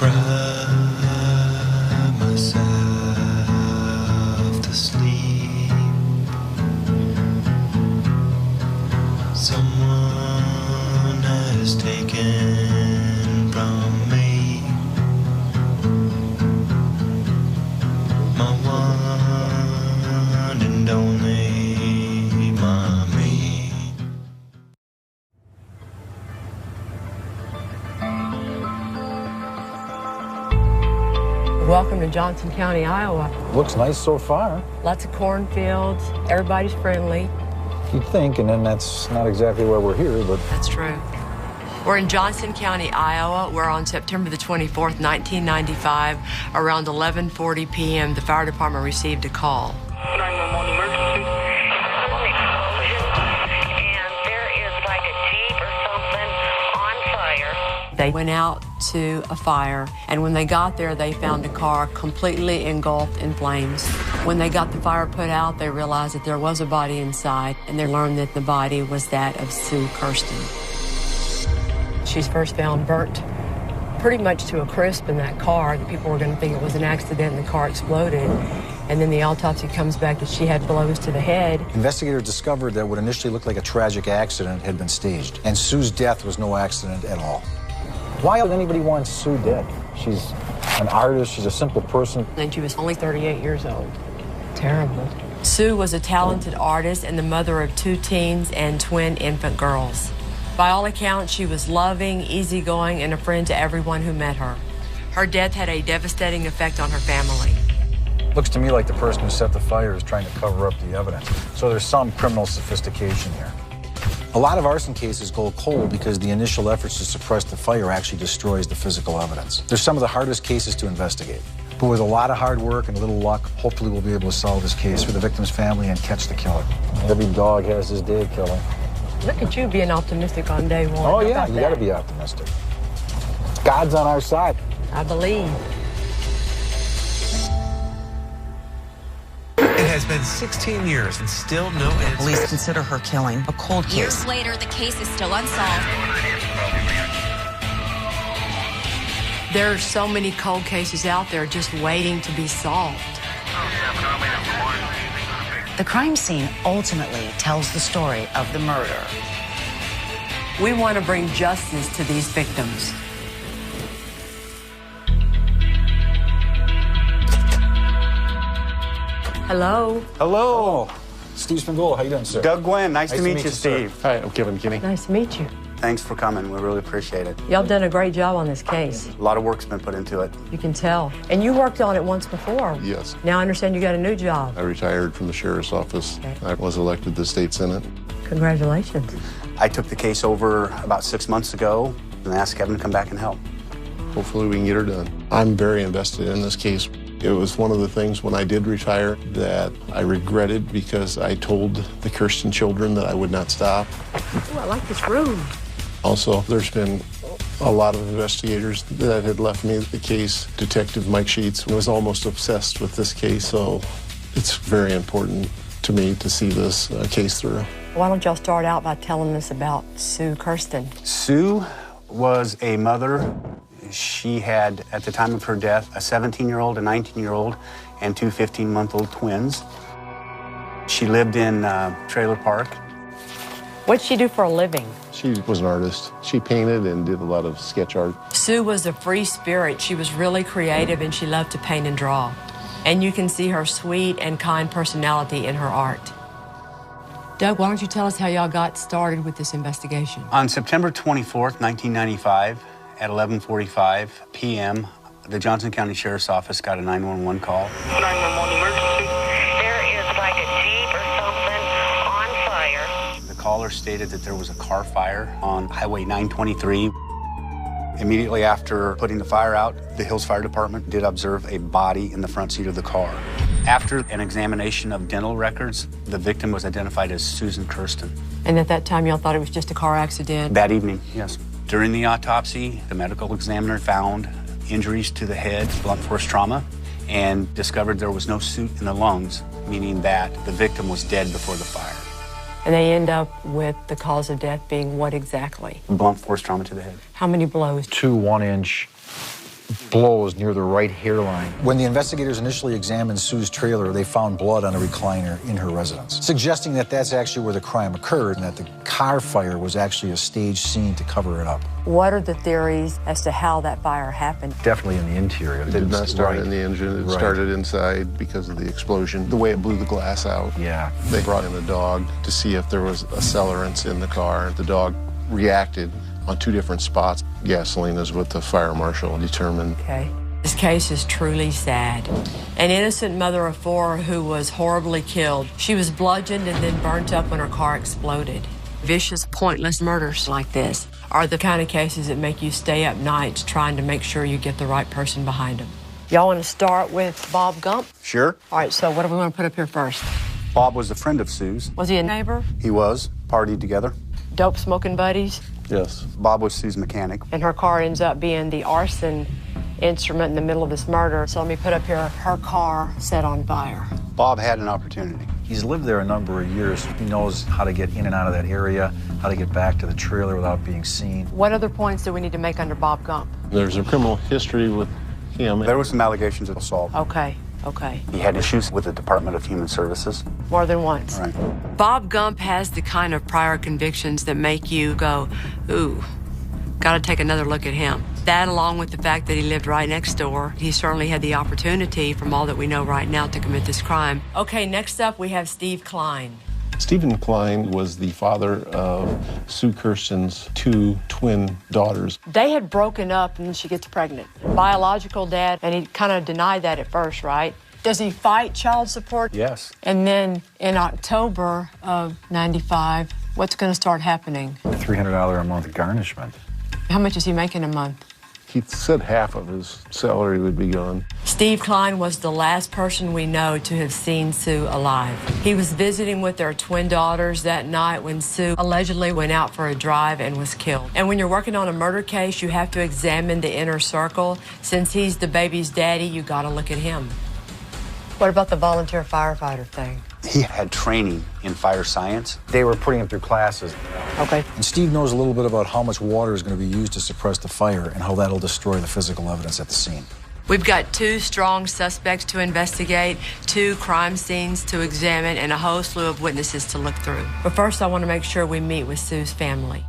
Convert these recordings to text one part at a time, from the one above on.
cry myself to sleep. Someone has taken from me my one and only mommy. Welcome to Johnson County, Iowa. Looks nice so far. Lots of cornfields. Everybody's friendly. You'd think, and then that's not exactly why we're here, but... That's true. We're in Johnson County, Iowa. We're on September the 24th, 1995. Around 11:40 p.m., the fire department received a call. 911 emergency. And there is like a Jeep or something on fire. They went out to a fire, and when they got there, they found a car completely engulfed in flames. When they got the fire put out, they realized that there was a body inside, and they learned that the body was that of Sue Kirsten. She's first found burnt pretty much to a crisp in that car. The people were going to think it was an accident and the car exploded. And then the autopsy comes back that she had blows to the head. Investigators discovered that what initially looked like a tragic accident had been staged, and Sue's death was no accident at all. Why would anybody want Sue dead? She's an artist, she's a simple person. And she was only 38 years old. Terrible. Sue was a talented artist and the mother of 2 teens and twin infant girls. By all accounts, she was loving, easygoing, and a friend to everyone who met her. Her death had a devastating effect on her family. Looks to me like the person who set the fire is trying to cover up the evidence. So there's some criminal sophistication here. A lot of arson cases go cold because the initial efforts to suppress the fire actually destroys the physical evidence. They're some of the hardest cases to investigate. But with a lot of hard work and a little luck, hopefully we'll be able to solve this case for the victim's family and catch the killer. Every dog has his day, killer. Look at you being optimistic on day one. Oh, How yeah, about you that? gotta be optimistic. God's on our side. I believe. It has been 16 years and still no answer. Police consider her killing a cold case. Years later, the case is still unsolved. There are so many cold cases out there just waiting to be solved. The crime scene ultimately tells the story of the murder. We want to bring justice to these victims. Hello. Hello. Steve Spingola, how you doing, sir? Doug Gwynn, nice to meet you, sir. Steve. Hi, I'm Kevin Kinney. Nice to meet you. Thanks for coming. We really appreciate it. Y'all done a great job on this case. A lot of work's been put into it. You can tell. And you worked on it once before. Yes. Now I understand you got a new job. I retired from the sheriff's office. Okay. I was elected to the state senate. Congratulations. I took the case over about 6 months ago and asked Kevin to come back and help. Hopefully we can get her done. I'm very invested in this case. It was one of the things when I did retire that I regretted because I told the Kirsten children that I would not stop. Ooh, I like this room. Also, there's been a lot of investigators that had left me the case. Detective Mike Sheets was almost obsessed with this case, so it's very important to me to see this case through. Why don't y'all start out by telling us about Sue Kirsten? Sue was a mother. She had, at the time of her death, a 17-year-old, a 19-year-old, and 2 15-month-old twins. She lived in Trailer Park. What'd she do for a living? She was an artist. She painted and did a lot of sketch art. Sue was a free spirit. She was really creative and she loved to paint and draw. And you can see her sweet and kind personality in her art. Doug, why don't you tell us how y'all got started with this investigation? On September 24th, 1995, at 11:45 p.m., the Johnson County Sheriff's Office got a 911 call. 911 emergency. There is like a Jeep or something on fire. The caller stated that there was a car fire on Highway 923. Immediately after putting the fire out, the Hills Fire Department did observe a body in the front seat of the car. After an examination of dental records, the victim was identified as Susan Kirsten. And at that time, y'all thought it was just a car accident? That evening, yes. During the autopsy, the medical examiner found injuries to the head, blunt force trauma, and discovered there was no soot in the lungs, meaning that the victim was dead before the fire. And they end up with the cause of death being what exactly? Blunt force trauma to the head. How many blows? 2 1-inch blows near the right hairline. When the investigators initially examined Sue's trailer, they found blood on a recliner in her residence, suggesting that that's actually where the crime occurred and that the car fire was actually a staged scene to cover it up. What are the theories as to how that fire happened? Definitely in the interior. It did not start in the engine. It started inside because of the explosion, the way it blew the glass out. Yeah. They brought in a dog to see if there was accelerants in the car. The dog reacted on 2 different spots. Gasoline is what the fire marshal determined. Okay. This case is truly sad. An innocent mother of 4 who was horribly killed. She was bludgeoned and then burnt up when her car exploded. Vicious, pointless murders like this are the kind of cases that make you stay up nights trying to make sure you get the right person behind them. Y'all want to start with Bob Gump? Sure. All right, so what do we want to put up here first? Bob was a friend of Sue's. Was he a neighbor? He was. Partied together. Dope smoking buddies? Yes. Bob was Sue's mechanic. And her car ends up being the arson instrument in the middle of this murder. So let me put up here her car set on fire. Bob had an opportunity. He's lived there a number of years. He knows how to get in and out of that area, how to get back to the trailer without being seen. What other points do we need to make under Bob Gump? There's a criminal history with him. There were some allegations of assault. Okay. He had issues with the Department of Human Services. More than once. Right. Bob Gump has the kind of prior convictions that make you go, ooh, gotta take another look at him. That, along with the fact that he lived right next door, he certainly had the opportunity, from all that we know right now, to commit this crime. Okay, next up we have Steve Klein. Stephen Klein was the father of Sue Kirsten's 2 twin daughters. They had broken up and then she gets pregnant. Biological dad, and he kind of denied that at first, right? Does he fight child support? Yes. And then in October of '95, what's going to start happening? $300 a month garnishment. How much is he making a month? He said half of his salary would be gone. Steve Klein was the last person we know to have seen Sue alive. He was visiting with their twin daughters that night when Sue allegedly went out for a drive and was killed. And when you're working on a murder case, you have to examine the inner circle. Since he's the baby's daddy, you gotta look at him. What about the volunteer firefighter thing? He had training in fire science. They were putting him through classes. Okay. And Steve knows a little bit about how much water is going to be used to suppress the fire and how that'll destroy the physical evidence at the scene. We've got 2 strong suspects to investigate, 2 crime scenes to examine, and a whole slew of witnesses to look through. But first, I want to make sure we meet with Sue's family.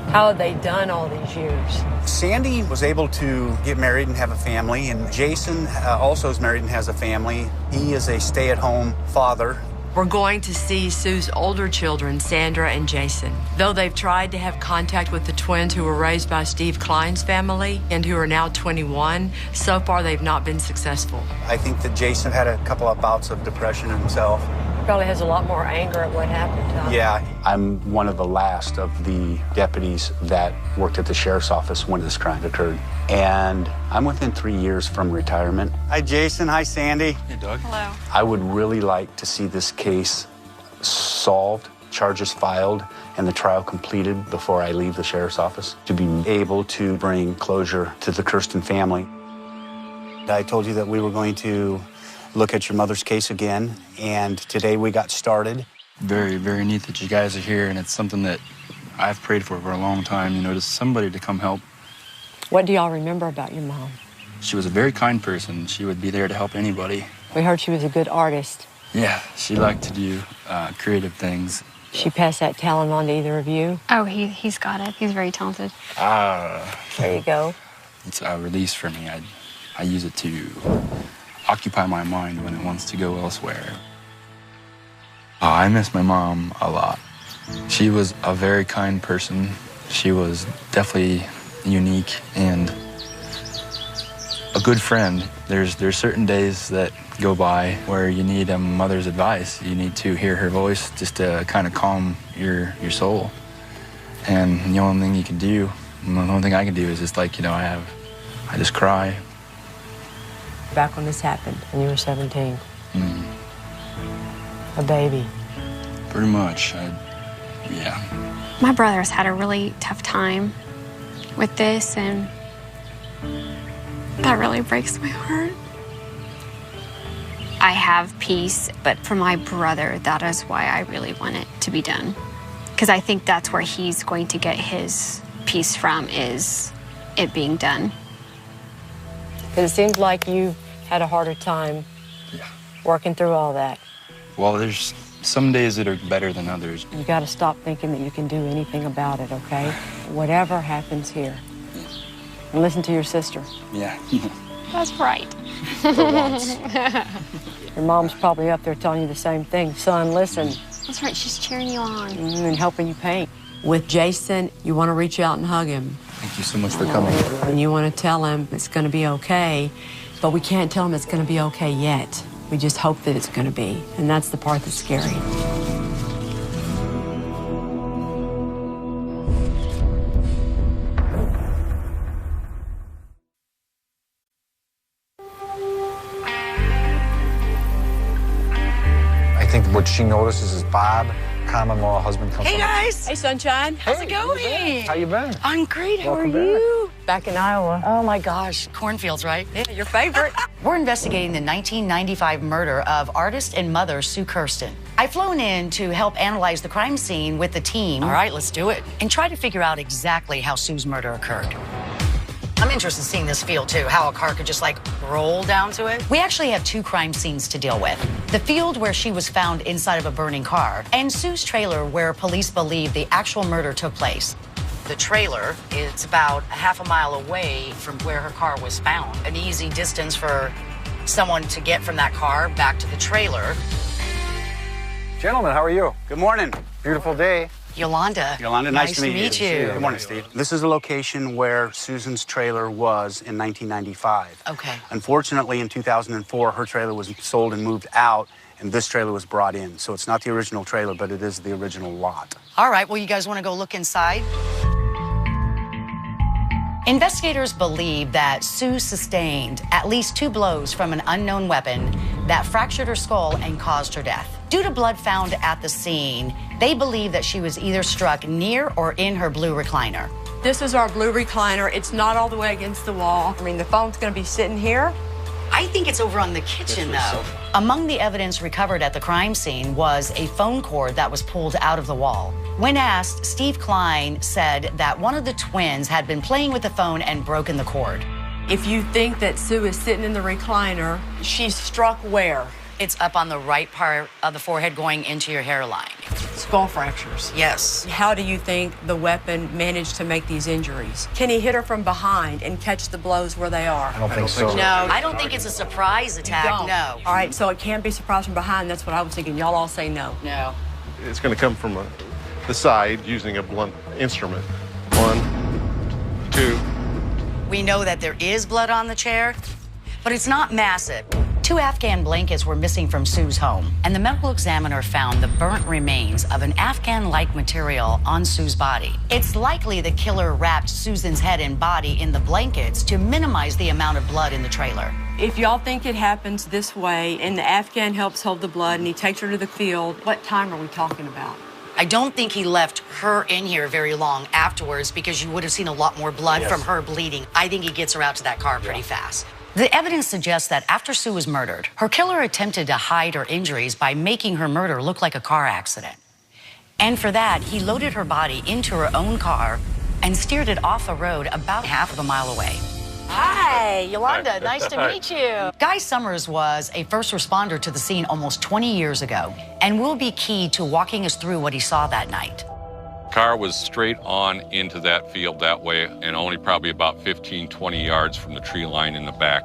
How have they done all these years? Sandy was able to get married and have a family, and Jason also is married and has a family. He is a stay-at-home father. We're going to see Sue's older children, Sandra and Jason. Though they've tried to have contact with the twins who were raised by Steve Klein's family and who are now 21, so far they've not been successful. I think that Jason had a couple of bouts of depression himself. Probably has a lot more anger at what happened to him. Yeah, I'm one of the last of the deputies that worked at the sheriff's office when this crime occurred. And I'm within 3 years from retirement. Hi, Jason. Hi, Sandy. Hey, Doug. Hello. I would really like to see this case solved, charges filed, and the trial completed before I leave the sheriff's office, to be able to bring closure to the Kirsten family. I told you that we were going to look at your mother's case again, and today we got started. Very, very neat that you guys are here, and it's something that I've prayed for a long time, you know, just somebody to come help. What do y'all remember about your mom? She was a very kind person. She would be there to help anybody. We heard she was a good artist. Yeah, she liked to do creative things. She passed that talent on to either of you? Oh, he's got it. He's very talented. There you go. It's a release for me. I use it to occupy my mind when it wants to go elsewhere. I miss my mom a lot. She was a very kind person. She was definitely unique and a good friend. There's certain days that go by where you need a mother's advice. You need to hear her voice just to kind of calm your soul. And the only thing you can do, the only thing I can do is just like, you know, I just cry. Back when this happened, when you were 17. A baby. Pretty much, yeah. My brother's had a really tough time with this, and that really breaks my heart. I have peace, but for my brother, that is why I really want it to be done. Because I think that's where he's going to get his peace from, is it being done. Because it seems like you had a harder time working through all that. Well, there's some days that are better than others. You got to stop thinking that you can do anything about it, okay? Whatever happens here. And listen to your sister. Yeah. That's right. For once. Your mom's probably up there telling you the same thing. Son, listen. That's right, she's cheering you on. And helping you paint. With Jason, you want to reach out and hug him. Thank you so much for coming. And you want to tell him it's going to be okay, but we can't tell him it's going to be okay yet. We just hope that it's going to be, and that's the part that's scary. I think what she notices is Bob, common law husband, comes Hey, guys. Hey, Sunshine. How's it going? How you been? I'm great. How Welcome are you? Back in Iowa. Oh, my gosh. Cornfields, right? Yeah, your favorite. We're investigating the 1995 murder of artist and mother Sue Kirsten. I've flown in to help analyze the crime scene with the team. All right, let's do it. And try to figure out exactly how Sue's murder occurred. I'm interested in seeing this field, too, how a car could just, like, roll down to it. We actually have two crime scenes to deal with. The field where she was found inside of a burning car, and Sue's trailer where police believe the actual murder took place. The trailer is about a half a mile away from where her car was found. An easy distance for someone to get from that car back to the trailer. Gentlemen, how are you? Good morning. Beautiful day. Yolanda. Yolanda, nice to meet you. Good morning, Steve. This is the location where Susan's trailer was in 1995. Okay. Unfortunately, in 2004, her trailer was sold and moved out, and this trailer was brought in. So it's not the original trailer, but it is the original lot. All right, well, you guys want to go look inside? Investigators believe that Sue sustained at least 2 blows from an unknown weapon that fractured her skull and caused her death. Due to blood found at the scene, they believe that she was either struck near or in her blue recliner. This is our blue recliner. It's not all the way against the wall. I mean, the phone's going to be sitting here. I think it's over on the kitchen, though. Among the evidence recovered at the crime scene was a phone cord that was pulled out of the wall. When asked, Steve Klein said that one of the twins had been playing with the phone and broken the cord. If you think that Sue is sitting in the recliner, she's struck where? It's up on the right part of the forehead going into your hairline. Skull fractures. Yes. How do you think the weapon managed to make these injuries? Can he hit her from behind and catch the blows where they are? I don't think so. No, I don't think it's a surprise attack, no. All right, so it can't be surprise from behind. That's what I was thinking. Y'all all say no. No. It's going to come from the side using a blunt instrument. 1, 2. We know that there is blood on the chair, but it's not massive. 2 Afghan blankets were missing from Sue's home, and the medical examiner found the burnt remains of an Afghan-like material on Sue's body. It's likely the killer wrapped Susan's head and body in the blankets to minimize the amount of blood in the trailer. If y'all think it happens this way and the Afghan helps hold the blood and he takes her to the field, what time are we talking about? I don't think he left her in here very long afterwards because you would have seen a lot more blood from her bleeding. I think he gets her out to that car pretty fast. The evidence suggests that after Sue was murdered, her killer attempted to hide her injuries by making her murder look like a car accident. And for that, he loaded her body into her own car and steered it off the road about half of a mile away. Hi, Yolanda. Nice to meet you. Guy Summers was a first responder to the scene almost 20 years ago and will be key to walking us through what he saw that night. Car was straight on into that field that way and only probably about 15, 20 yards from the tree line in the back.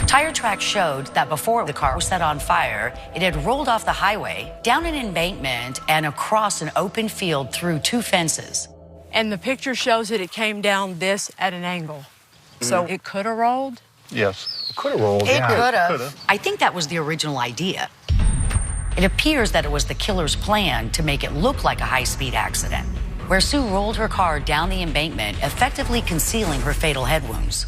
Tire tracks showed that before the car was set on fire, it had rolled off the highway, down an embankment, and across an open field through 2 fences. And the picture shows that it came down this at an angle. So it could have rolled? Yes. It could have rolled. It yeah. could have. I think that was the original idea. It appears that it was the killer's plan to make it look like a high-speed accident, where Sue rolled her car down the embankment, effectively concealing her fatal head wounds.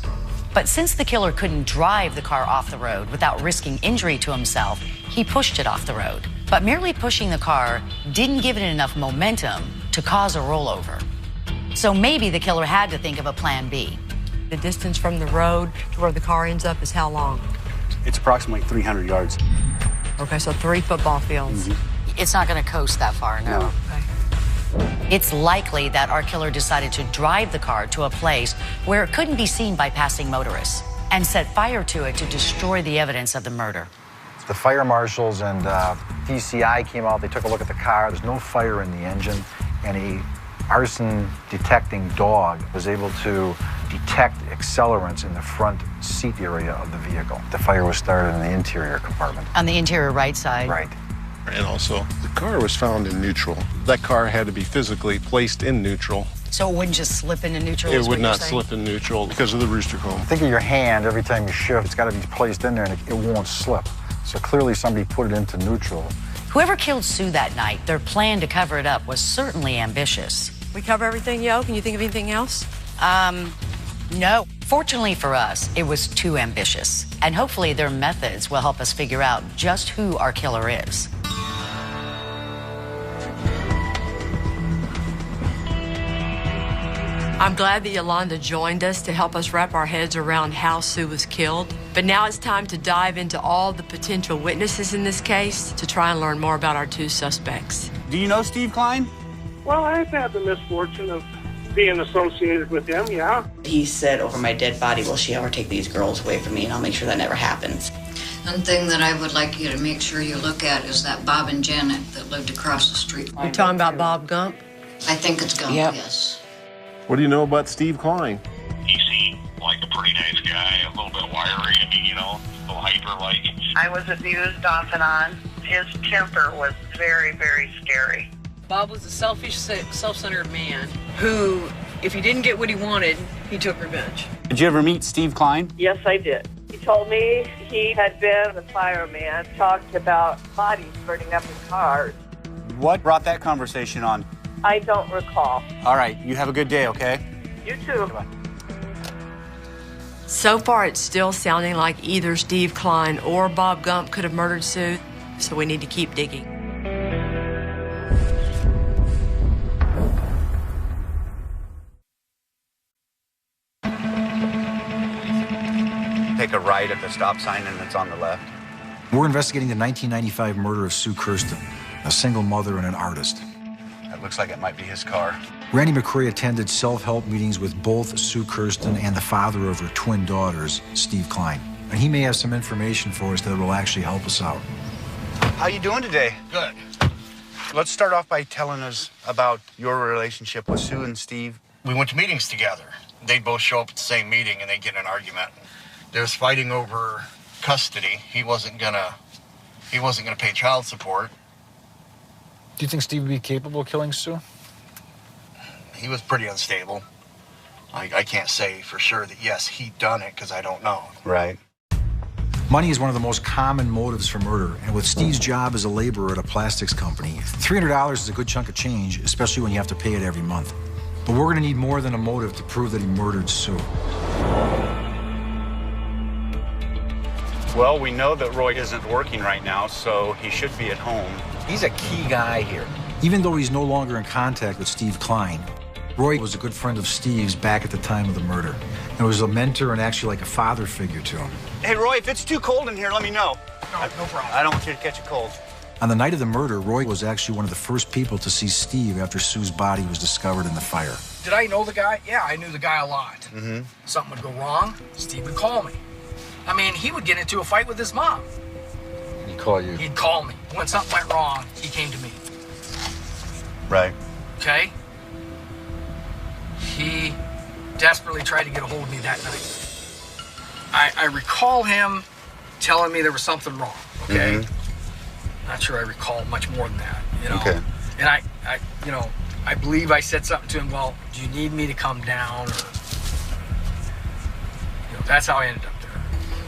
But since the killer couldn't drive the car off the road without risking injury to himself, he pushed it off the road. But merely pushing the car didn't give it enough momentum to cause a rollover. So maybe the killer had to think of a plan B. The distance from the road to where the car ends up is how long? It's approximately 300 yards. Okay, so 3 football fields. It's not going to coast that far, no. It's likely that our killer decided to drive the car to a place where it couldn't be seen by passing motorists and set fire to it to destroy the evidence of the murder. The fire marshals and DCI came out. They took a look at the car. There's no fire in the engine, and a arson detecting dog was able to detect accelerants in the front seat area of the vehicle. The fire was started in the interior compartment. On the interior right side? Right. And also, the car was found in neutral. That car had to be physically placed in neutral. So it wouldn't just slip into neutral? It would not slip in neutral because of the rooster comb. Think of your hand every time you shift. It's got to be placed in there, and it won't slip. So clearly somebody put it into neutral. Whoever killed Sue that night, their plan to cover it up was certainly ambitious. We cover everything, Yo? Can you think of anything else? No. Fortunately for us, it was too ambitious. And hopefully their methods will help us figure out just who our killer is. I'm glad that Yolanda joined us to help us wrap our heads around how Sue was killed. But now it's time to dive into all the potential witnesses in this case to try and learn more about our 2 suspects. Do you know Steve Klein? Well, I've had the misfortune of being associated with him, yeah. He said over my dead body, will she ever take these girls away from me, and I'll make sure that never happens. One thing that I would like you to make sure you look at is that Bob and Janet that lived across the street. You're talking about Bob Gump? I think it's Gump, yes. What do you know about Steve Klein? He seemed like a pretty nice guy, a little bit wiry, I mean, you know, a little hyper-like. I was abused off and on. His temper was very, very scary. Bob was a selfish, self-centered man who, if he didn't get what he wanted, he took revenge. Did you ever meet Steve Klein? Yes, I did. He told me he had been a fireman, talked about bodies burning up in cars. What brought that conversation on? I don't recall. All right, you have a good day, okay? You too. Goodbye. So far, it's still sounding like either Steve Klein or Bob Gump could have murdered Sue, so we need to keep digging. Take a right at the stop sign and it's on the left. We're investigating the 1995 murder of Sue Kirsten, a single mother and an artist. That looks like it might be his car. Randy McCray attended self-help meetings with both Sue Kirsten and the father of her twin daughters, Steve Klein. And he may have some information for us that will actually help us out. How you doing today? Good. Let's start off by telling us about your relationship with Sue and Steve. We went to meetings together. They'd both show up at the same meeting and they'd get in an argument. There was fighting over custody. He wasn't gonna pay child support. Do you think Steve would be capable of killing Sue? He was pretty unstable. I can't say for sure that, yes, he'd done it, because I don't know. Right. Money is one of the most common motives for murder, and with Steve's job as a laborer at a plastics company, $300 is a good chunk of change, especially when you have to pay it every month. But we're gonna need more than a motive to prove that he murdered Sue. Well, we know that Roy isn't working right now, so he should be at home. He's a key guy here. Even though he's no longer in contact with Steve Klein, Roy was a good friend of Steve's back at the time of the murder, and was a mentor and actually like a father figure to him. Hey, Roy, if it's too cold in here, let me know. No problem. I don't want you to catch a cold. On the night of the murder, Roy was actually one of the first people to see Steve after Sue's body was discovered in the fire. Did I know the guy? Yeah, I knew the guy a lot. Mm-hmm. Something would go wrong, Steve would call me. I mean, he would get into a fight with his mom. He'd call you? He'd call me. When something went wrong, he came to me. Right. Okay? He desperately tried to get a hold of me that night. I recall him telling me there was something wrong, okay? Mm-hmm. Not sure I recall much more than that, you know? Okay. And I believe I said something to him, well, do you need me to come down? Or, that's how I ended up there.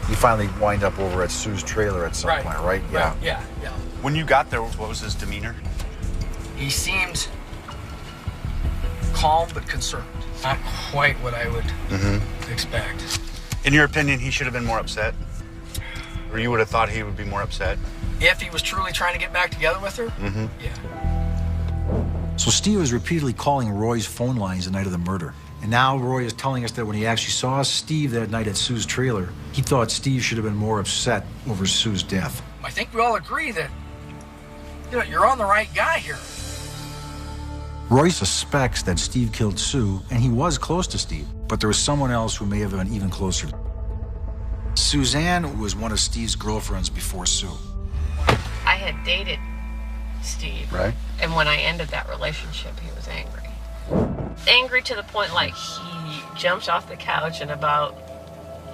You finally wind up over at Sue's trailer at some point, right? Yeah. Right. Yeah. When you got there, what was his demeanor? He seemed calm but concerned. Not quite what I would expect. In your opinion, he should have been more upset? Or you would have thought he would be more upset? If he was truly trying to get back together with her, yeah. So Steve was repeatedly calling Roy's phone lines the night of the murder. And now Roy is telling us that when he actually saw Steve that night at Sue's trailer, he thought Steve should have been more upset over Sue's death. I think we all agree that, you're on the right guy here. Roy suspects that Steve killed Sue, and he was close to Steve, but there was someone else who may have been even closer. Suzanne was one of Steve's girlfriends before Sue. I had dated Steve. Right. And when I ended that relationship, he was angry. Angry to the point, like, he jumped off the couch and about,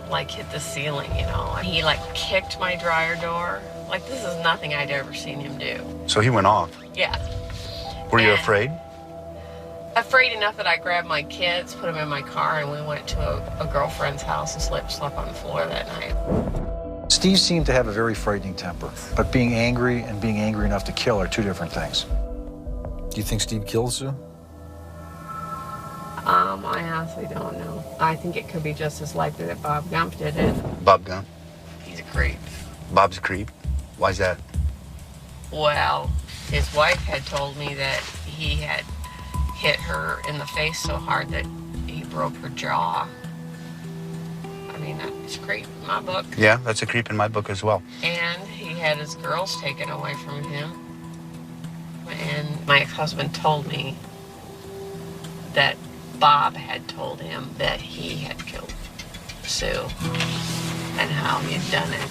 like, hit the ceiling, He, like, kicked my dryer door. Like, this is nothing I'd ever seen him do. So he went off? Yeah. Were you afraid? Afraid enough that I grabbed my kids, put them in my car, and we went to a girlfriend's house and slept on the floor that night. Steve seemed to have a very frightening temper, but being angry and being angry enough to kill are two different things. Do you think Steve killed Sue? I honestly don't know. I think it could be just as likely that Bob Gump did it. Bob Gump? He's a creep. Bob's a creep? Why's that? Well, his wife had told me that he had hit her in the face so hard that he broke her jaw. I mean, that's a creep in my book. Yeah, that's a creep in my book as well. And he had his girls taken away from him. And my ex-husband told me that Bob had told him that he had killed Sue and how he had done it.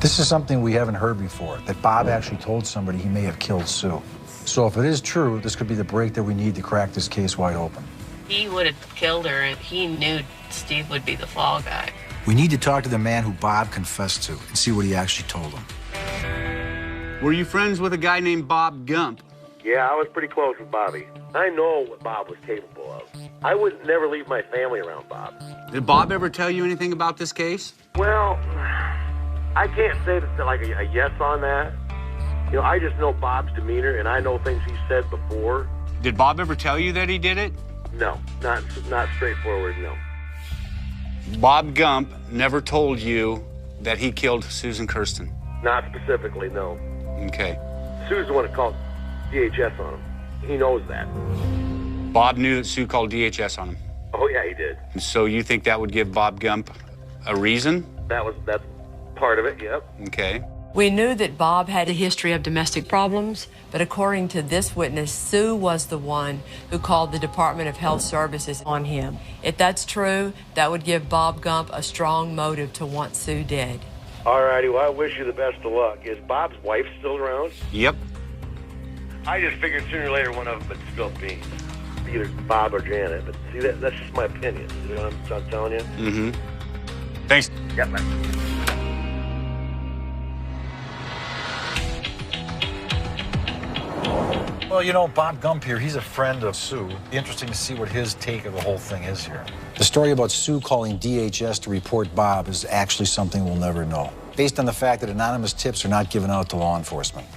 This is something we haven't heard before, that Bob actually told somebody he may have killed Sue. So if it is true, this could be the break that we need to crack this case wide open. He would have killed her, and he knew Steve would be the fall guy. We need to talk to the man who Bob confessed to and see what he actually told him. Were you friends with a guy named Bob Gump? Yeah, I was pretty close with Bobby. I know what Bob was capable of. I would never leave my family around Bob. Did Bob ever tell you anything about this case? Well, I can't say that like a yes on that. I just know Bob's demeanor, and I know things he said before. Did Bob ever tell you that he did it? No, not straightforward, no. Bob Gump never told you that he killed Susan Kirsten? Not specifically, no. Okay. Sue's the one that called DHS on him. He knows that. Bob knew that Sue called DHS on him? Oh, yeah, he did. So you think that would give Bob Gump a reason? That's part of it, yep. Okay. We knew that Bob had a history of domestic problems, but according to this witness, Sue was the one who called the Department of Health Services on him. If that's true, that would give Bob Gump a strong motive to want Sue dead. All righty, well, I wish you the best of luck. Is Bob's wife still around? Yep. I just figured sooner or later one of them would spill beans. Either Bob or Janet, but see, that's just my opinion. You know what I'm telling you? Mm-hmm. Thanks. Yep, man. Well, Bob Gump here, he's a friend of Sue. Be interesting to see what his take of the whole thing is here. The story about Sue calling DHS to report Bob is actually something we'll never know, based on the fact that anonymous tips are not given out to law enforcement.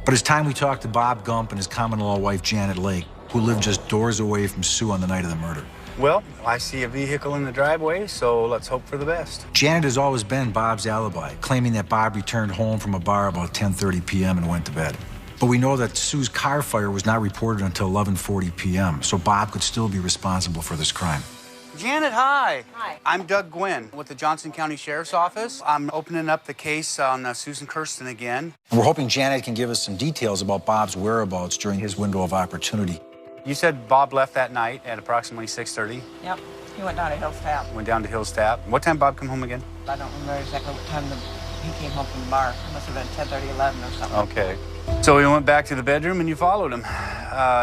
But it's time we talked to Bob Gump and his common-law wife, Janet Lake, who lived just doors away from Sue on the night of the murder. Well, I see a vehicle in the driveway, so let's hope for the best. Janet has always been Bob's alibi, claiming that Bob returned home from a bar about 10:30 p.m. and went to bed. But we know that Sue's car fire was not reported until 11:40 p.m., so Bob could still be responsible for this crime. Janet, hi. Hi. I'm Doug Gwynn with the Johnson County Sheriff's Office. I'm opening up the case on Susan Kirsten again. And we're hoping Janet can give us some details about Bob's whereabouts during his window of opportunity. You said Bob left that night at approximately 6:30. Yep. He went down to Hills Tap. Went down to Hills Tap. What time Bob come home again? I don't remember exactly what time he came home from the bar. It must have been 10:30, 11 or something. Okay. So we went back to the bedroom and you followed him.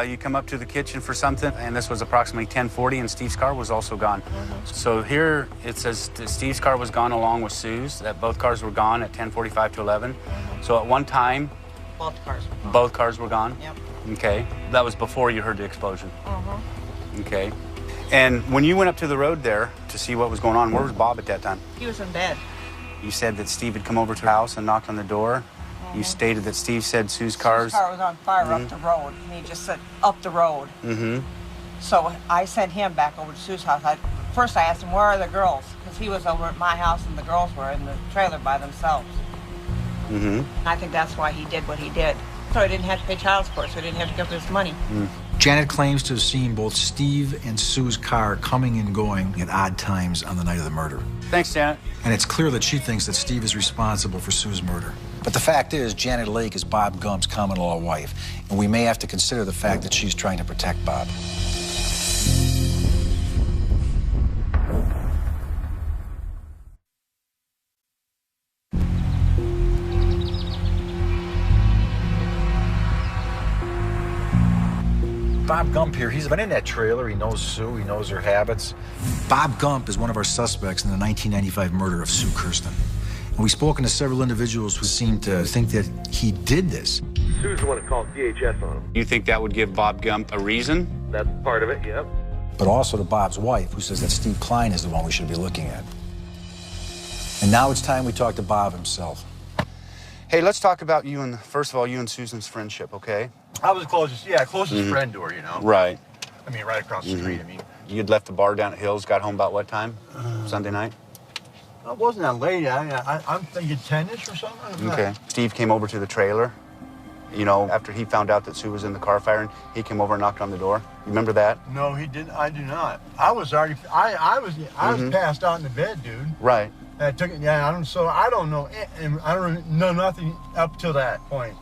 You come up to the kitchen for something, and this was approximately 10:40, and Steve's car was also gone. So here it says that Steve's car was gone along with Sue's, that both cars were gone at 10:45 to 11. So at one time, both cars were gone. Both cars were gone? Yep. Okay. That was before you heard the explosion? Okay. And when you went up to the road there to see what was going on, where was Bob at that time? He was in bed. You said that Steve had come over to the house and knocked on the door. You stated that Steve said Sue's car was on fire up the road, and he just said, up the road. So I sent him back over to Sue's house. First I asked him, where are the girls? Because he was over at my house and the girls were in the trailer by themselves. I think that's why he did what he did. So he didn't have to pay child support, so he didn't have to give us money. Janet claims to have seen both Steve and Sue's car coming and going at odd times on the night of the murder. Thanks, Janet. And it's clear that she thinks that Steve is responsible for Sue's murder. But the fact is, Janet Lake is Bob Gump's common-law wife, and we may have to consider the fact that she's trying to protect Bob. Bob Gump here. He's been in that trailer. He knows Sue. He knows her habits. Bob Gump is one of our suspects in the 1995 murder of Sue Kirsten. And we've spoken to several individuals who seem to think that he did this. Sue's the one that called DHS on him. You think that would give Bob Gump a reason? That's part of it, yep. But also to Bob's wife, who says that Steve Klein is the one we should be looking at. And now it's time we talk to Bob himself. Hey, let's talk about you and, first of all, you and Susan's friendship, okay? I was closest friend to her, you know. Right. I mean, right across the street, I mean. You'd left the bar down at Hills, got home about what time? Sunday night? It wasn't that late. I'm thinking 10-ish or something. Okay. Steve came over to the trailer, you know, after he found out that Sue was in the car fire, and he came over and knocked on the door. You remember that? No, he didn't. I do not. I was already, I was passed out in the bed, dude. Right. I took it, I don't know, and I don't know nothing up till that point,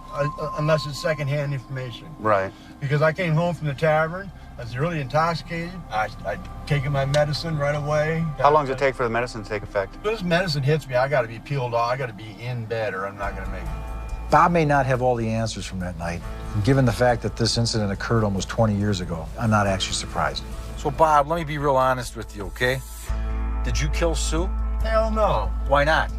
unless it's secondhand information. Right. Because I came home from the tavern, I was really intoxicated. I'd taken my medicine right away. How long does it take for the medicine to take effect? If this medicine hits me, I got to be peeled off. I got to be in bed, or I'm not going to make it. Bob may not have all the answers from that night. Given the fact that this incident occurred almost 20 years ago, I'm not actually surprised. So, Bob, let me be real honest with you, okay? Did you kill Sue? Hell no. Why not?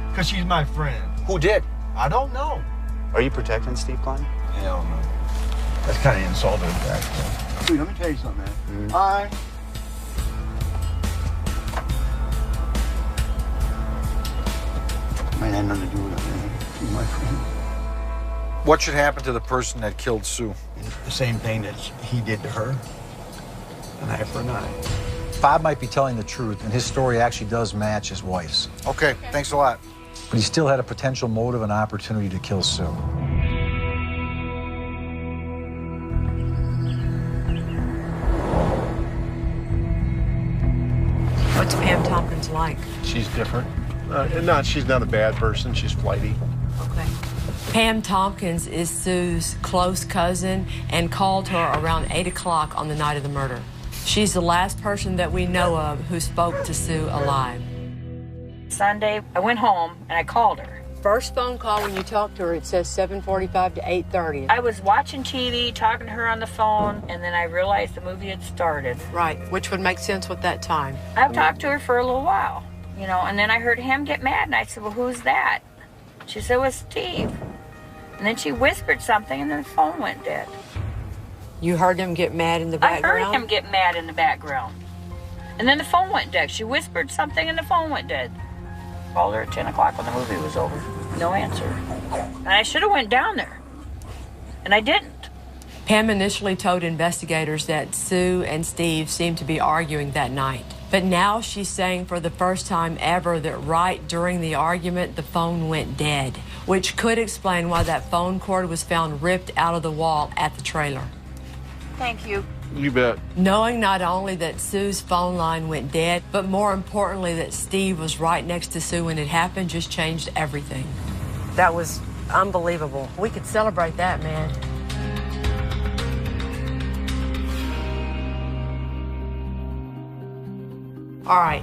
Because she's my friend. Who did? I don't know. Are you protecting Steve Klein? Hell no. That's kind of insulting, actually. Dude, let me tell you something, man. I had nothing to do with it, man. She's my friend. What should happen to the person that killed Sue? The same thing that he did to her. An eye for an eye. Bob might be telling the truth, and his story actually does match his wife's. Okay, thanks a lot. But he still had a potential motive and opportunity to kill Sue. What's Pam Tompkins like? She's different. She's not a bad person. She's flighty. Okay. Pam Tompkins is Sue's close cousin and called her around 8 o'clock on the night of the murder. She's the last person that we know of who spoke to Sue alive. Sunday, I went home and I called her. First phone call when you talked to her, it says 7:45 to 8:30. I was watching TV, talking to her on the phone, and then I realized the movie had started. Right, which would make sense with that time. I've talked to her for a little while, you know, and then I heard him get mad, and I said, well, who's that? She said, it was Steve. And then she whispered something, and then the phone went dead. You heard him get mad in the background? I heard him get mad in the background. And then the phone went dead. She whispered something, and the phone went dead. Called her at 10 o'clock when the movie was over. No answer. And I should have went down there. And I didn't. Pam initially told investigators that Sue and Steve seemed to be arguing that night. But now she's saying for the first time ever that right during the argument, the phone went dead, which could explain why that phone cord was found ripped out of the wall at the trailer. Thank you. You bet. Knowing not only that Sue's phone line went dead, but more importantly that Steve was right next to Sue when it happened just changed everything. That was unbelievable. We could celebrate that, man. All right,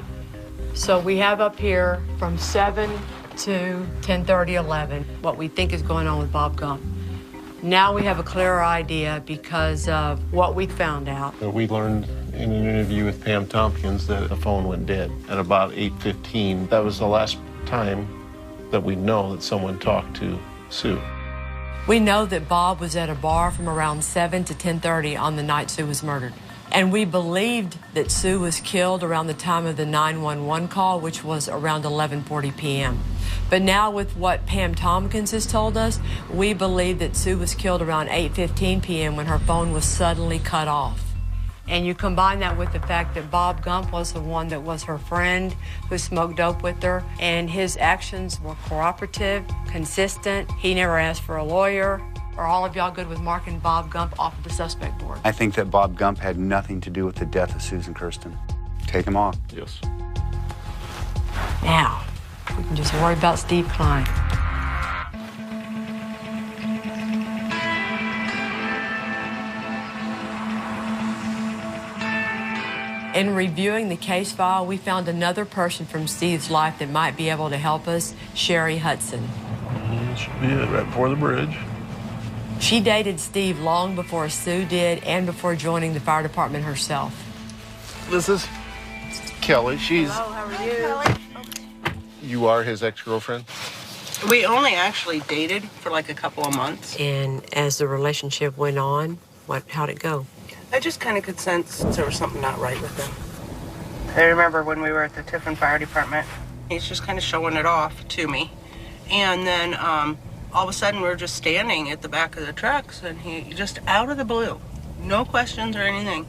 so we have up here from 7 to 10:30, 11, what we think is going on with Bob Gump. Now we have a clearer idea because of what we found out. We learned in an interview with Pam Tompkins that the phone went dead at about 8:15. That was the last time that we know that someone talked to Sue. We know that Bob was at a bar from around 7 to 10:30 on the night Sue was murdered. And we believed that Sue was killed around the time of the 911 call, which was around 11:40 p.m. But now with what Pam Tompkins has told us, we believe that Sue was killed around 8:15 p.m. when her phone was suddenly cut off. And you combine that with the fact that Bob Gump was the one that was her friend who smoked dope with her, and his actions were cooperative, consistent. He never asked for a lawyer. Are all of y'all good with marking Bob Gump off of the suspect board? I think that Bob Gump had nothing to do with the death of Susan Kirsten. Take him off. Yes. Now, we can just worry about Steve Klein. In reviewing the case file, we found another person from Steve's life that might be able to help us, Sherry Hudson. Should be it, right before the bridge. She dated Steve long before Sue did and before joining the fire department herself. This is Kelly. She's. Hello, how are you? You are his ex-girlfriend? We only actually dated for like a couple of months. And as the relationship went on, how'd it go? I just kind of could sense there was something not right with him. I remember when we were at the Tiffin Fire Department, he's just kind of showing it off to me. And then all of a sudden we're just standing at the back of the trucks and he just out of the blue, no questions or anything.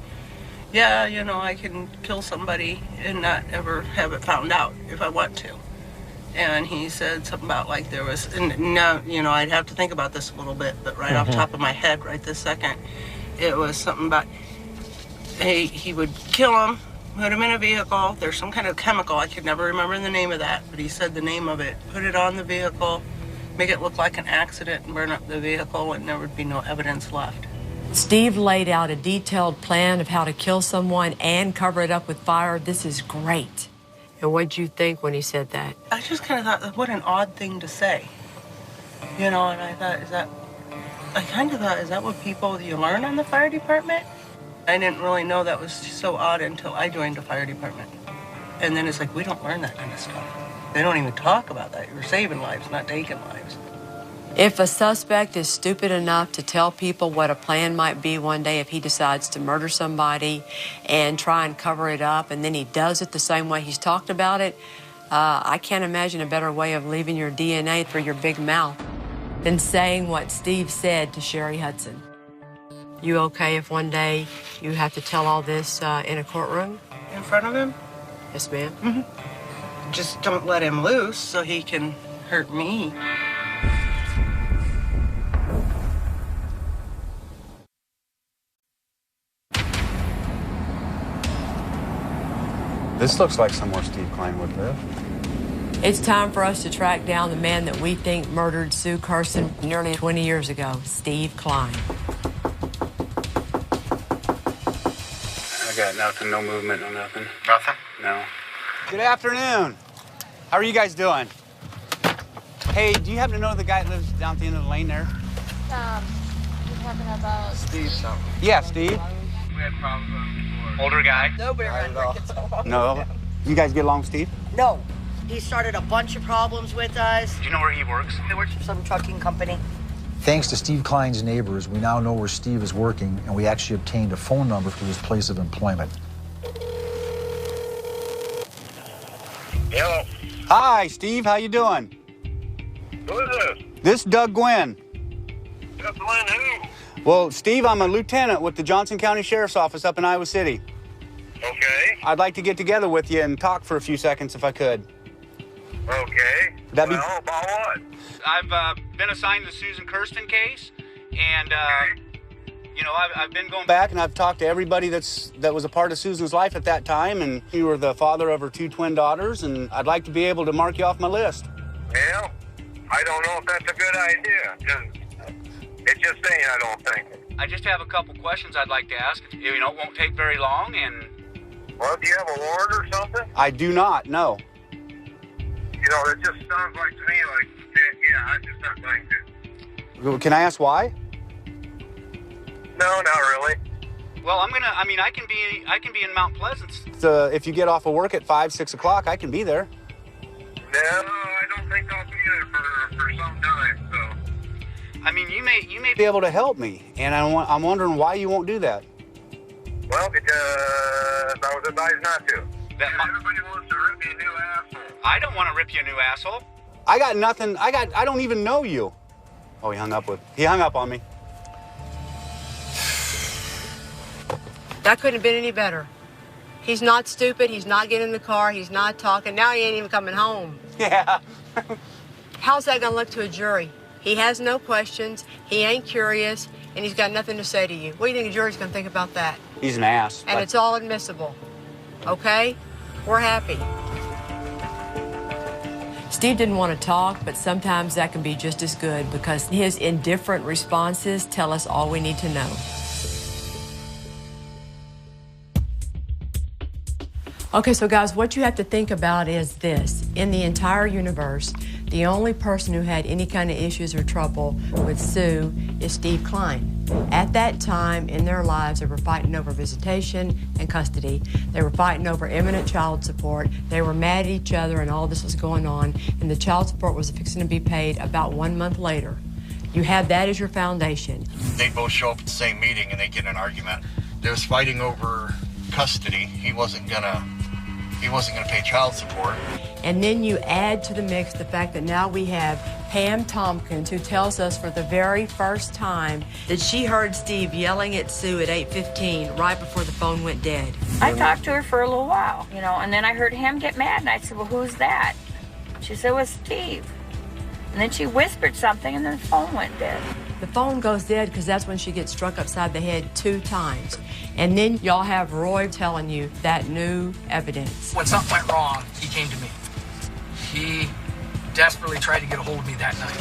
Yeah, you know, I can kill somebody and not ever have it found out if I want to. And he said something about like there was, and now, you know, I'd have to think about this a little bit, but right off the top of my head right this second, it was something about, hey, he would kill him, put him in a vehicle. There's some kind of chemical, I could never remember the name of that, but he said the name of it. Put it on the vehicle, make it look like an accident and burn up the vehicle and there would be no evidence left. Steve laid out a detailed plan of how to kill someone and cover it up with fire. This is great. And what'd you think when he said that? I just kind of thought, what an odd thing to say. You know, and I thought, is that what people you learn on the fire department? I didn't really know that was so odd until I joined the fire department. And then it's like, we don't learn that kind of stuff. They don't even talk about that. You're saving lives, not taking lives. If a suspect is stupid enough to tell people what a plan might be one day if he decides to murder somebody and try and cover it up, and then he does it the same way he's talked about it, I can't imagine a better way of leaving your DNA through your big mouth than saying what Steve said to Sherry Hudson. You okay if one day you have to tell all this in a courtroom? In front of him? Yes, ma'am. Mm-hmm. Just don't let him loose so he can hurt me. This looks like somewhere Steve Klein would live. It's time for us to track down the man that we think murdered Sue Kirsten nearly 20 years ago, Steve Klein. I got nothing, no movement, no nothing. Nothing? No. Good afternoon. How are you guys doing? Hey, do you happen to know the guy that lives down at the end of the lane there? You're talking about Steve something. Yeah, Steve. We had problems before. Older guy? Nobody around here gets along. No. You guys get along, Steve? No. He started a bunch of problems with us. Do you know where he works? He works for some trucking company. Thanks to Steve Klein's neighbors, we now know where Steve is working, and we actually obtained a phone number for his place of employment. Hello. Hi, Steve. How you doing? Who is this? This is Doug Gwynn. Doug Gwynn who? Well, Steve, I'm a lieutenant with the Johnson County Sheriff's Office up in Iowa City. Okay. I'd like to get together with you and talk for a few seconds if I could. Okay. That'd be... Well, about what? I've been assigned the Susan Kirsten case, and you know, I've been going back and I've talked to everybody that was a part of Susan's life at that time, and you were the father of her 2 twin daughters, and I'd like to be able to mark you off my list. Well, I don't know if that's a good idea, because it's just saying I don't think. I just have a couple questions I'd like to ask. You know, it won't take very long, and... Well, do you have a warrant or something? I do not, no. You know, it just sounds like to me like, yeah, I'm just not going to. Can I ask why? No, not really. Well, I can be in Mount Pleasant. So if you get off of work at 5, 6 o'clock, I can be there. No, I don't think I'll be there for some time, so. I mean, you may be able to help me, and I'm wondering why you won't do that. Well, because I was advised not to. Everybody wants to rip you a new asshole. I don't want to rip you a new asshole. I got nothing. I don't even know you. Oh, he hung up on me. That couldn't have been any better. He's not stupid. He's not getting in the car. He's not talking. Now he ain't even coming home. Yeah. How's that going to look to a jury? He has no questions, he ain't curious, and he's got nothing to say to you. What do you think the jury's going to think about that? He's an ass. And it's all admissible. Okay? We're happy. Steve didn't want to talk, but sometimes that can be just as good because his indifferent responses tell us all we need to know. Okay, so guys, what you have to think about is this. In the entire universe, the only person who had any kind of issues or trouble with Sue is Steve Klein. At that time in their lives, they were fighting over visitation and custody. They were fighting over imminent child support. They were mad at each other and all this was going on, and the child support was fixing to be paid about 1 month later. You have that as your foundation. They both show up at the same meeting and they get in an argument. They was fighting over custody. He wasn't gonna pay child support. And then you add to the mix the fact that now we have Pam Tompkins, who tells us for the very first time that she heard Steve yelling at Sue at 8:15 right before the phone went dead. I talked to her for a little while, you know, and then I heard him get mad, and I said, well, who's that? She said, it was Steve. And then she whispered something, and then the phone went dead. The phone goes dead because that's when she gets struck upside the head 2 times. And then y'all have Roy telling you that new evidence. When something went wrong, he came to me. He desperately tried to get a hold of me that night.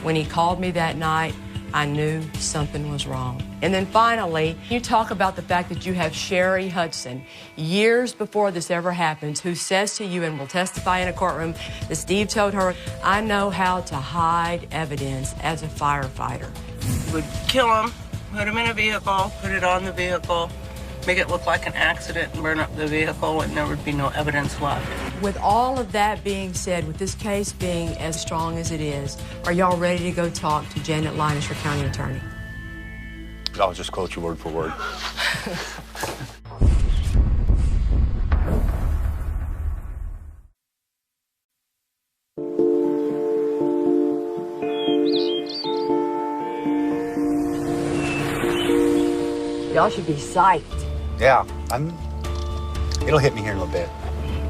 When he called me that night, I knew something was wrong. And then finally, you talk about the fact that you have Sherry Hudson, years before this ever happens, who says to you and will testify in a courtroom that Steve told her, I know how to hide evidence as a firefighter. Would kill him, put him in a vehicle, put it on the vehicle, make it look like an accident and burn up the vehicle, and there would be no evidence left. With all of that being said, with this case being as strong as it is, are y'all ready to go talk to Janet Linus, your county attorney? I'll just quote you word for word. Y'all should be psyched. Yeah, it'll hit me here in a little bit.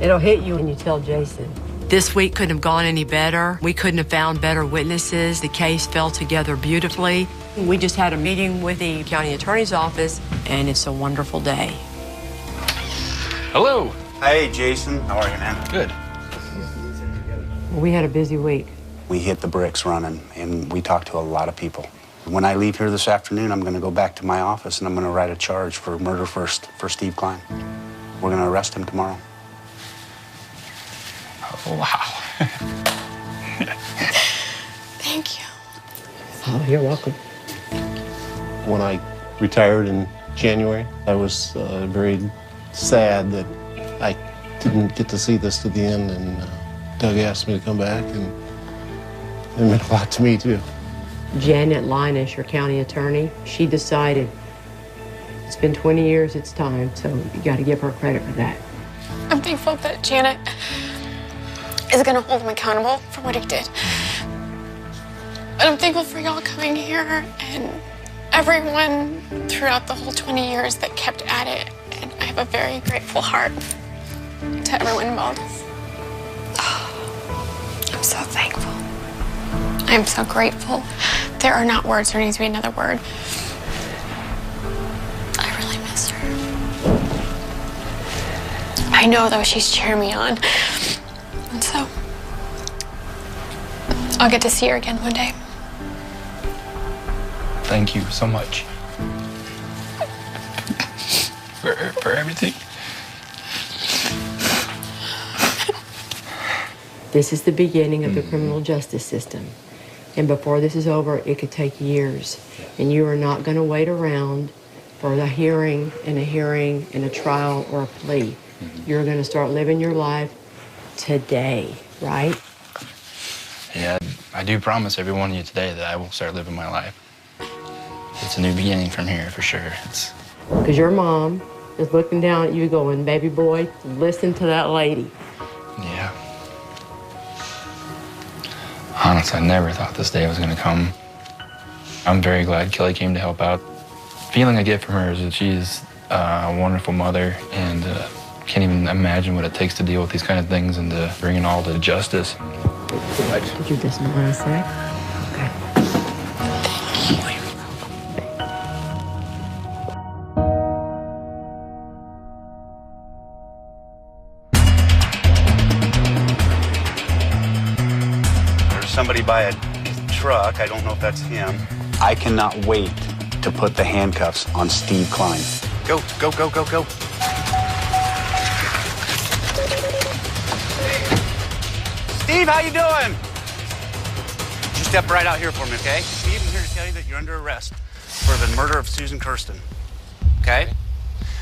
It'll hit you when you tell Jason. This week couldn't have gone any better. We couldn't have found better witnesses. The case fell together beautifully. We just had a meeting with the county attorney's office, and it's a wonderful day. Hello. Hey, Jason. How are you, man? Good. We had a busy week. We hit the bricks running, and we talked to a lot of people. When I leave here this afternoon, I'm going to go back to my office, and I'm going to write a charge for murder first for Steve Klein. We're going to arrest him tomorrow. Oh, wow. Thank you. Oh, you're welcome. When I retired in January, I was very sad that I didn't get to see this to the end, and Doug asked me to come back, and it meant a lot to me, too. Janet Linus, your county attorney, she decided it's been 20 years, it's time, so you got to give her credit for that. I'm thankful that Janet is going to hold him accountable for what he did. But I'm thankful for y'all coming here and everyone throughout the whole 20 years that kept at it. And I have a very grateful heart to everyone involved. Oh, I'm so thankful. I'm so grateful. There are not words. There needs to be another word. I really miss her. I know, though, she's cheering me on. And so, I'll get to see her again one day. Thank you so much for everything. This is the beginning of the criminal justice system. And before this is over, it could take years. And you are not going to wait around for a hearing and a trial or a plea. You're going to start living your life today, right? Yeah, I do promise every one of you today that I will start living my life. It's a new beginning from here, for sure. Because your mom is looking down at you going, baby boy, listen to that lady. Yeah. Honestly, I never thought this day was going to come. I'm very glad Kelly came to help out. The feeling I get from her is that she's a wonderful mother, and can't even imagine what it takes to deal with these kind of things and to bring it all to justice. Did you listen to what I said? Okay. somebody by a truck. I don't know if that's him. I cannot wait to put the handcuffs on Steve Klein. Go, go, go, go, go. Steve, how you doing? You step right out here for me, okay? Steve, I'm here to tell you that you're under arrest for the murder of Susan Kirsten, okay?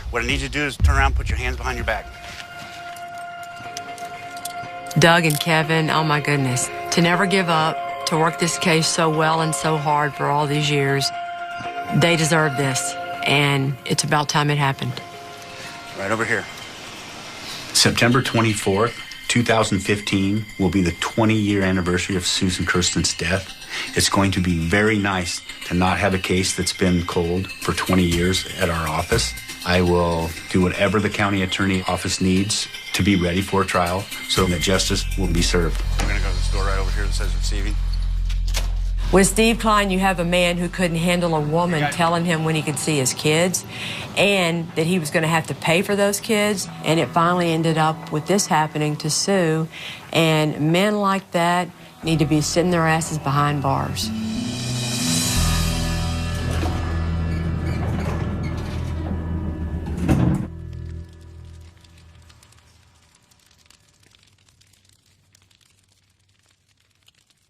What I need you to do is turn around, put your hands behind your back. Doug and Kevin, oh my goodness, to never give up, to work this case so well and so hard for all these years, they deserve this, and it's about time it happened. Right over here. September 24th, 2015 will be the 20-year anniversary of Susan Kirsten's death. It's going to be very nice to not have a case that's been cold for 20 years at our office. I will do whatever the county attorney office needs to be ready for a trial so that justice will be served. We're going to go to this door right over here that says receiving. With Steve Klein, you have a man who couldn't handle a woman telling him when he could see his kids and that he was going to have to pay for those kids. And it finally ended up with this happening to Sue. And men like that need to be sitting their asses behind bars.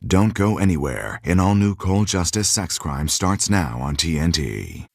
Don't go anywhere. An all-new Cold Justice Sex Crime starts now on TNT.